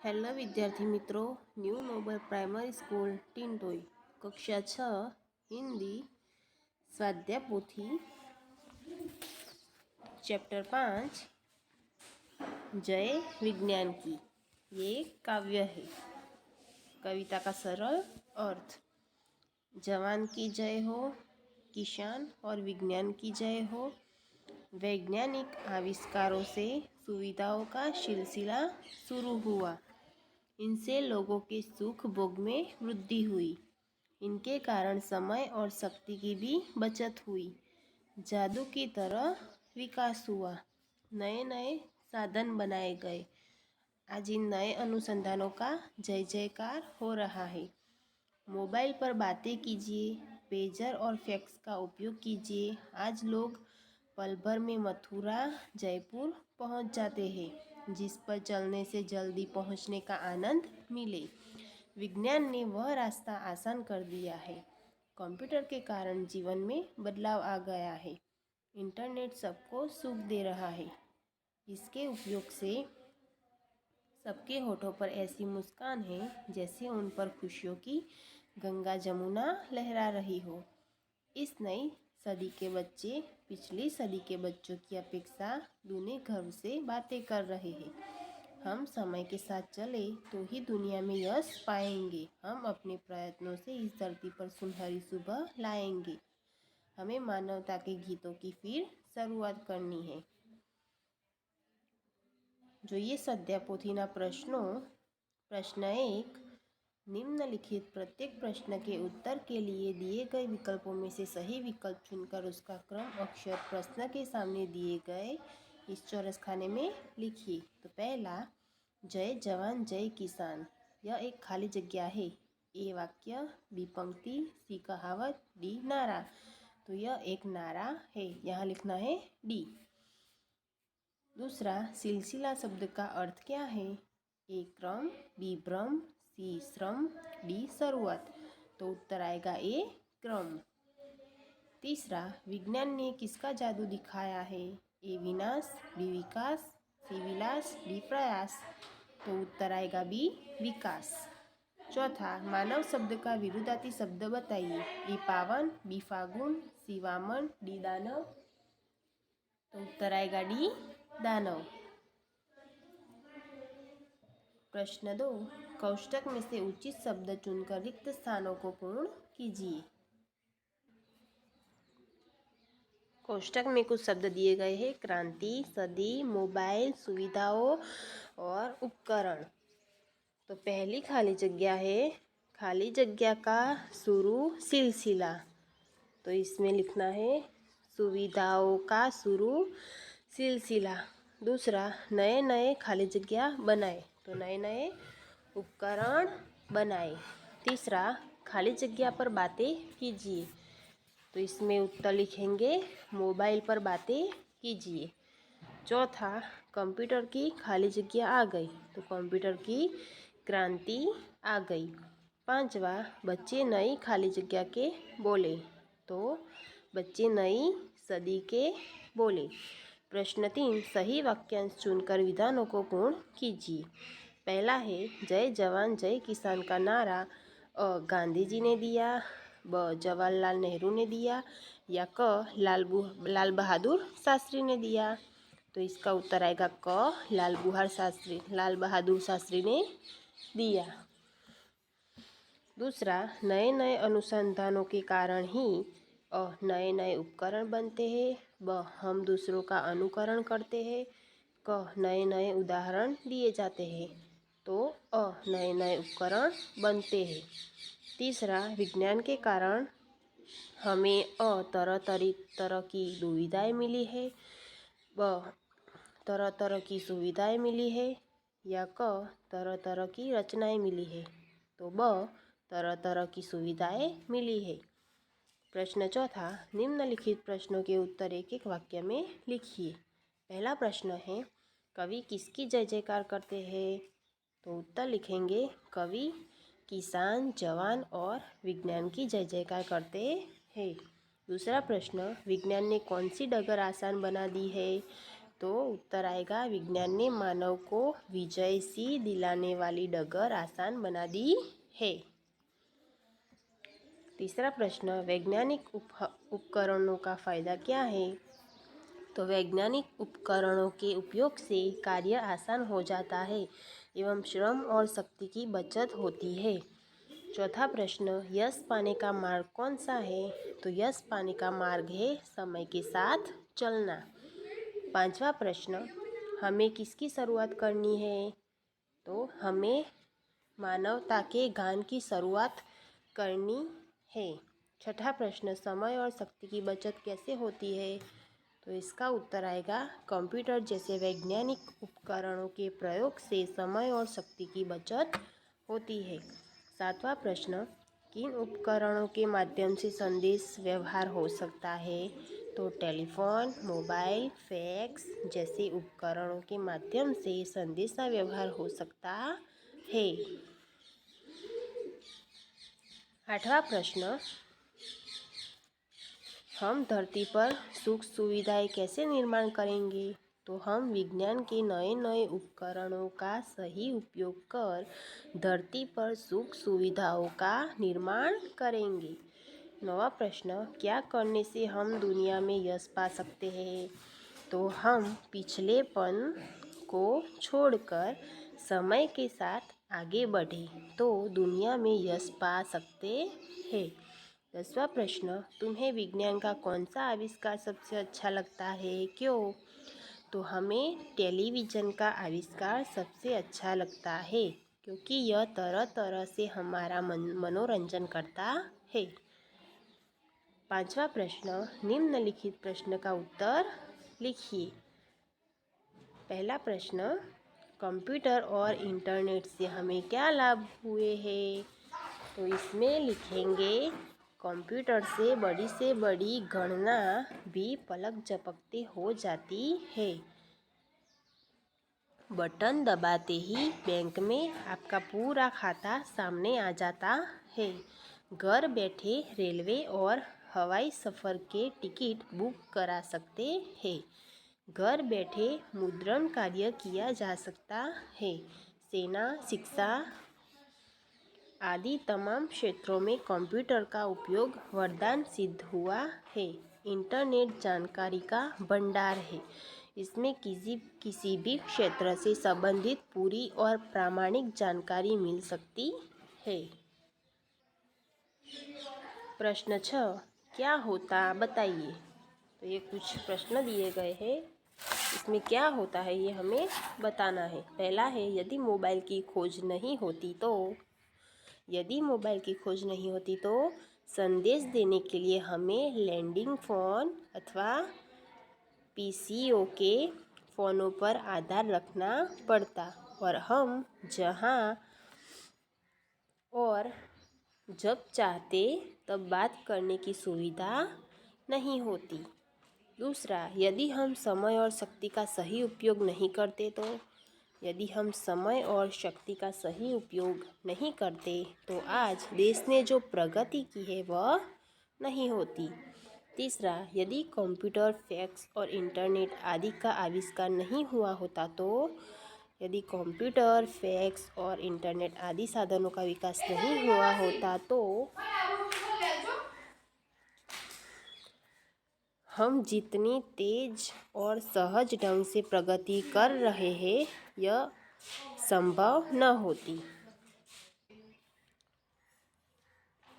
Hello વિદ્યાર્થી મિત્રો, new Nobel primary school ટીનટોઈ કક્ષા 6 हिंदी स्वाध्याय पोथी चैप्टर 5 जय विज्ञान की। ये काव्य है। कविता का सरल अर्थ। जवान की जय हो, किसान और विज्ञान की जय हो। वैज्ञानिक आविष्कारों से सुविधाओं का सिलसिला शुरू हुआ। इनसे लोगों के सुख भोग में वृद्धि हुई। इनके कारण समय और शक्ति की भी बचत हुई। जादू की तरह विकास हुआ। नए नए साधन बनाए गए। आज इन नए अनुसंधानों का जय जयकार हो रहा है। मोबाइल पर बातें कीजिए, पेजर और फैक्स का उपयोग कीजिए। आज लोग पल भर में मथुरा, जयपुर पहुंच जाते हैं, जिस पर चलने से जल्दी पहुंचने का आनंद मिले। विज्ञान ने वह रास्ता आसान कर दिया है। कंप्यूटर के कारण जीवन में बदलाव आ गया है। इंटरनेट सबको सुख दे रहा है। इसके उपयोग से सबके होठों पर ऐसी मुस्कान है जैसे उन पर खुशियों की गंगा जमुना लहरा रही हो। इस नई सदी के बच्चे पिछली सदी के बच्चों की अपेक्षा दूने घर से बातें कर रहे हैं। हम समय के साथ चले तो ही दुनिया में यश पाएंगे। हम अपने प्रयत्नों से इस धरती पर सुनहरी सुबह लाएंगे। हमें मानवता के गीतों की फिर शुरुआत करनी है। જોઈએ स्वाध्याय पोथीना प्रश्नों। प्रश्न 1, निम्नलिखित प्रत्येक प्रश्न के उत्तर के लिए दिए गए विकल्पों में से सही विकल्प चुनकर उसका क्रम अक्षर प्रश्न के सामने दिए गए इस चौरस खाने में लिखिए। तो पहला, जय जवान जय किसान, यह एक खाली जगह है। ए वाक्य, बी पंक्ति, सी कहावत, डी नारा। तो यह एक नारा है, यहाँ लिखना है डी। दूसरा, सिलसिला शब्द का अर्थ क्या है? ए क्रम, बी भ्रम, सी श्रम, डी शुरुआत। तो उत्तर आएगा ए क्रम। तीसरा, विज्ञान ने किसका जादू दिखाया है? ए विनाश, बी विकास, सी विलास, डी प्रयास। तो उत्तर आएगा बी विकास। चौथा, मानव शब्द का विरुद्धार्थी शब्द बताइए। ए पावन, बी फागुन, सी वामन, डी दानव। तो उत्तर आएगा डी दानव। प्रश्न 2, कोष्टक में से उचित शब्द चुनकर रिक्त स्थानों को पूर्ण कीजिए। कोष्टक में कुछ शब्द दिए गए हैं। क्रांति, सदी, मोबाइल, सुविधाओं और उपकरण। तो पहली खाली जगह है, खाली जगह का शुरू सिलसिला। तो इसमें लिखना है सुविधाओं का शुरू सिलसिला। दूसरा, नए नए खाली जगह बनाए। तो नए नए उपकरण बनाए। तीसरा, खाली जगह पर बातें कीजिए। तो इसमें उत्तर लिखेंगे मोबाइल पर बातें कीजिए। चौथा, कंप्यूटर की खाली जगह आ गई। तो कंप्यूटर की क्रांति आ गई। पांचवा, बच्चे नई खाली जगह के बोले। तो बच्चे नई सदी के बोले। प्रश्न 3, सही वाक्यांश चुनकर विधानों को पूर्ण कीजिए। पहला है, जय जवान जय किसान का नारा अ गांधी जी ने दिया, ब जवाहरलाल नेहरू ने दिया, या क लाल बहादुर शास्त्री ने दिया। तो इसका उत्तर आएगा क लाल बहादुर शास्त्री ने दिया। दूसरा, नए नए अनुसंधानों के कारण ही नए नए उपकरण बनते हैं, ब हम दूसरों का अनुकरण करते हैं, क नए नए उदाहरण दिए जाते हैं। तो नए नए उपकरण बनते हैं। तीसरा, विज्ञान के कारण हमें तरह तरह की दुविधाएं मिली है, ब तरह तरह की सुविधाएं मिली है, या क तरह तरह की रचनाएं मिली है। तो ब तरह तरह की सुविधाएं मिली है। प्रश्न चौथा, निम्नलिखित प्रश्नों के उत्तर एक एक वाक्य में लिखिए। पहला प्रश्न है, कवि किसकी जय जयकार करते हैं? तो उत्तर लिखेंगे कवि किसान, जवान और विज्ञान की जय जयकार करते हैं। दूसरा प्रश्न, विज्ञान ने कौन सी डगर आसान बना दी है? तो उत्तर आएगा विज्ञान ने मानव को विजय सी दिलाने वाली डगर आसान बना दी है। तीसरा प्रश्न, वैज्ञानिक उपकरणों का फ़ायदा क्या है? तो वैज्ञानिक उपकरणों के उपयोग से कार्य आसान हो जाता है एवं श्रम और शक्ति की बचत होती है। चौथा प्रश्न, यश पाने का मार्ग कौन सा है? तो यश पाने का मार्ग है समय के साथ चलना। पांचवा प्रश्न, हमें किसकी शुरुआत करनी है? तो हमें मानवता के ज्ञान की शुरुआत करनी है। छठा प्रश्न, समय और शक्ति की बचत कैसे होती है? तो इसका उत्तर आएगा कंप्यूटर जैसे वैज्ञानिक उपकरणों के प्रयोग से समय और शक्ति की बचत होती है। सातवां प्रश्न, किन उपकरणों के माध्यम से संदेश व्यवहार हो सकता है? तो टेलीफोन, मोबाइल, फैक्स जैसे उपकरणों के माध्यम से संदेशा व्यवहार हो सकता है। आठवां प्रश्न, हम धरती पर सुख सुविधाएं कैसे निर्माण करेंगे? तो हम विज्ञान के नए नए उपकरणों का सही उपयोग कर धरती पर सुख सुविधाओं का निर्माण करेंगे। नवा प्रश्न, क्या करने से हम दुनिया में यश पा सकते हैं? तो हम पिछलेपन को छोड़कर समय के साथ आगे बढ़े तो दुनिया में यश पा सकते हैं। 10वां प्रश्न, तुम्हें विज्ञान का कौन सा आविष्कार सबसे अच्छा लगता है, क्यों? तो हमें टेलीविज़न का आविष्कार सबसे अच्छा लगता है क्योंकि यह तरह तरह से हमारा मनोरंजन करता है। 5वां प्रश्न, निम्नलिखित प्रश्न का उत्तर लिखिए। पहला प्रश्न, कंप्यूटर और इंटरनेट से हमें क्या लाभ हुए हैं? तो इसमें लिखेंगे कंप्यूटर से बड़ी गणना भी पलक झपकते हो जाती है। बटन दबाते ही बैंक में आपका पूरा खाता सामने आ जाता है। घर बैठे रेलवे और हवाई सफ़र के टिकट बुक करा सकते हैं। घर बैठे मुद्रण कार्य किया जा सकता है। सेना, शिक्षा आदि तमाम क्षेत्रों में कंप्यूटर का उपयोग वरदान सिद्ध हुआ है। इंटरनेट जानकारी का भंडार है। इसमें किसी भी क्षेत्र से संबंधित पूरी और प्रामाणिक जानकारी मिल सकती है। प्रश्न 6, क्या होता बताइए। तो ये कुछ प्रश्न दिए गए हैं, इसमें क्या होता है ये हमें बताना है। पहला है, यदि मोबाइल की खोज नहीं होती तो संदेश देने के लिए हमें लैंडिंग फ़ोन अथवा पीसीओ के फ़ोनों पर आधार रखना पड़ता और हम जहां और जब चाहते तब बात करने की सुविधा नहीं होती। दूसरा, यदि हम समय और शक्ति का सही उपयोग नहीं करते तो आज देश ने जो प्रगति की है वह नहीं होती। तीसरा, यदि कंप्यूटर, फैक्स और इंटरनेट आदि का आविष्कार नहीं हुआ होता तो यदि कंप्यूटर, फैक्स और इंटरनेट आदि साधनों का विकास नहीं हुआ होता तो हम जितनी तेज और सहज ढंग से प्रगति कर रहे हैं यह संभव न होती।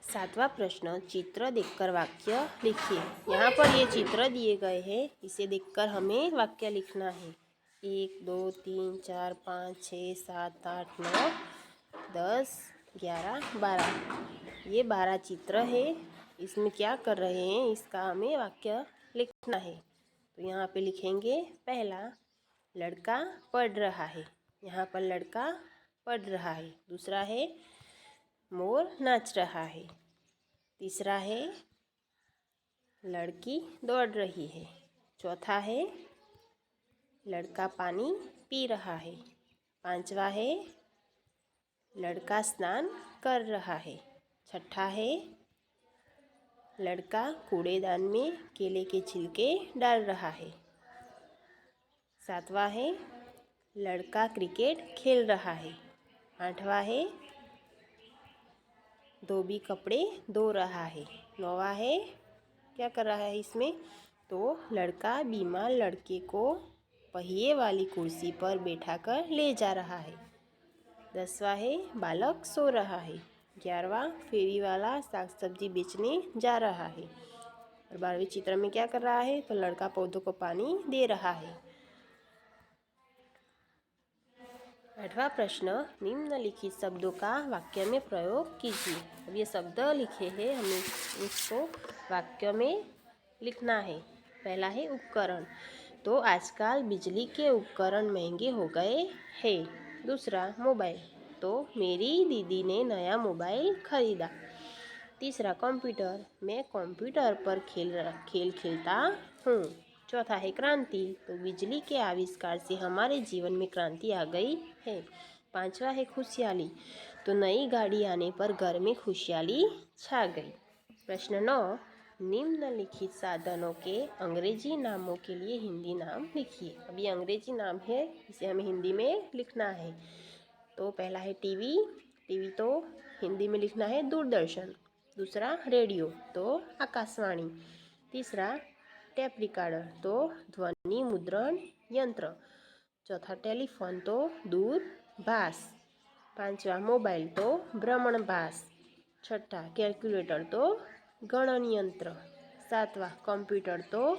7वां प्रश्न, चित्र देखकर वाक्य लिखिए। यहाँ पर ये चित्र दिए गए हैं, इसे देखकर हमें वाक्य लिखना है। 1, 2, 3, 4, 5, 6, 7, 8, 9, 10, 11, 12। ये 12 चित्र है। इसमें क्या कर रहे हैं इसका हमें वाक्य लिखना है। तो यहाँ पे लिखेंगे, पहला, लड़का पढ़ रहा है। यहाँ पर लड़का पढ़ रहा है। दूसरा है, मोर नाच रहा है। तीसरा है, लड़की दौड़ रही है। चौथा है, लड़का पानी पी रहा है। पांचवा है, लड़का स्नान कर रहा है। छठा है, लड़का कूड़ेदान में केले के छिलके डाल रहा है। 7वां है लड़का क्रिकेट खेल रहा है। 8वां है धोबी कपड़े धो रहा है। 9वां है क्या कर रहा है इसमें, तो लड़का बीमार लड़के को पहिए वाली कुर्सी पर बैठाकर ले जा रहा है। 10वां है बालक सो रहा है। 11वां फेरी वाला साग सब्जी बेचने जा रहा है। और 12वें चित्र में क्या कर रहा है, तो लड़का पौधों को पानी दे रहा है। 8वां प्रश्न निम्नलिखित शब्दों का वाक्य में प्रयोग कीजिए। अब ये शब्द लिखे हैं, हमें उसको वाक्य में लिखना है। पहला है उपकरण, तो आजकल बिजली के उपकरण महंगे हो गए हैं। दूसरा मोबाइल, तो मेरी दीदी ने नया मोबाइल खरीदा। तीसरा कंप्यूटर, मैं कंप्यूटर पर खेल खेलता हूँ। चौथा है क्रांति, तो बिजली के आविष्कार से हमारे जीवन में क्रांति आ गई है। 5वां है खुशहाली, तो नई गाड़ी आने पर घर में खुशहाली छा गई। प्रश्न 9, निम्नलिखित साधनों के अंग्रेजी नामों के लिए हिंदी नाम लिखिए। अब ये अंग्रेजी नाम है, इसे हमें हिंदी में लिखना है। तो पहला है टीवी, टीवी तो हिंदी में लिखना है दूरदर्शन। दूसरा रेडियो, तो आकाशवाणी। तीसरा टेप रिकॉर्डर, तो ध्वनि मुद्रण यंत्र। चौथा टेलीफोन, तो दूरभाष। 5वां मोबाइल, तो भ्रमणभाष। 6ठा कैलकुलेटर, तो गणनयंत्र। 7वां कंप्यूटर, तो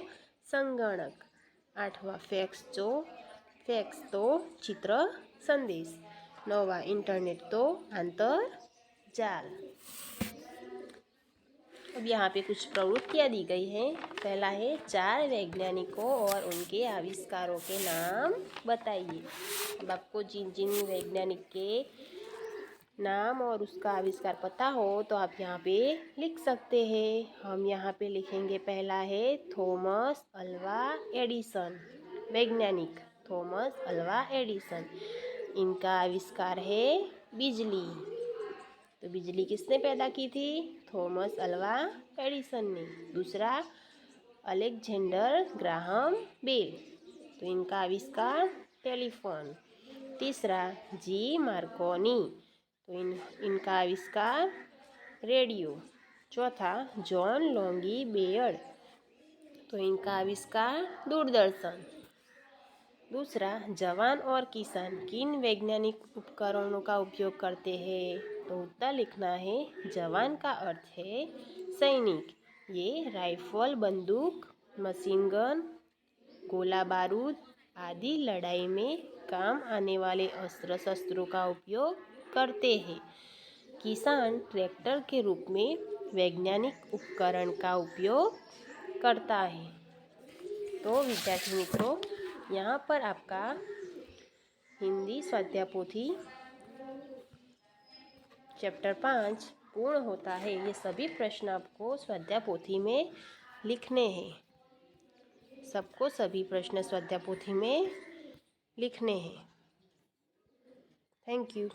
संगणक। 8वां फैक्स, तो चित्र संदेश। 9वां इंटरनेट, तो अंतरजाल। अब यहाँ पे कुछ प्रवृत्तियाँ दी गई हैं। पहला है 4 वैज्ञानिकों और उनके आविष्कारों के नाम बताइए। अब आपको जिन जिन वैज्ञानिक के नाम और उसका आविष्कार पता हो तो आप यहाँ पे लिख सकते हैं। हम यहाँ पे लिखेंगे, पहला है थॉमस अल्वा एडिसन, वैज्ञानिक थॉमस अल्वा एडिसन। इनका आविष्कार है बिजली, तो बिजली किसने पैदा की थी, थॉमस अल्वा एडिसन ने। दूसरा अलेक्जेंडर ग्राहम बेल, तो इनका आविष्कार टेलीफोन। तीसरा जी मार्कोनी, तो इनका आविष्कार रेडियो। चौथा जॉन लोंगी बेयर्ड, तो इनका आविष्कार दूरदर्शन। दूसरा जवान और किसान किन वैज्ञानिक उपकरणों का उपयोग करते हैं, तो उत्तर लिखना है। जवान का अर्थ है सैनिक, ये राइफल, बंदूक, मशीन गन, गोला बारूद आदि लड़ाई में काम आने वाले अस्त्र शस्त्रों का उपयोग करते हैं। किसान ट्रैक्टर के रूप में वैज्ञानिक उपकरण का उपयोग करता है। तो विद्यार्थी मित्रों, यहाँ पर आपका हिंदी स्वाध्याय पोथी चैप्टर 5 पूर्ण होता है। ये सभी प्रश्न आपको स्वाध्याय पोथी में लिखने हैं। सबको सभी प्रश्न स्वाध्याय पोथी में लिखने हैं। Thank you.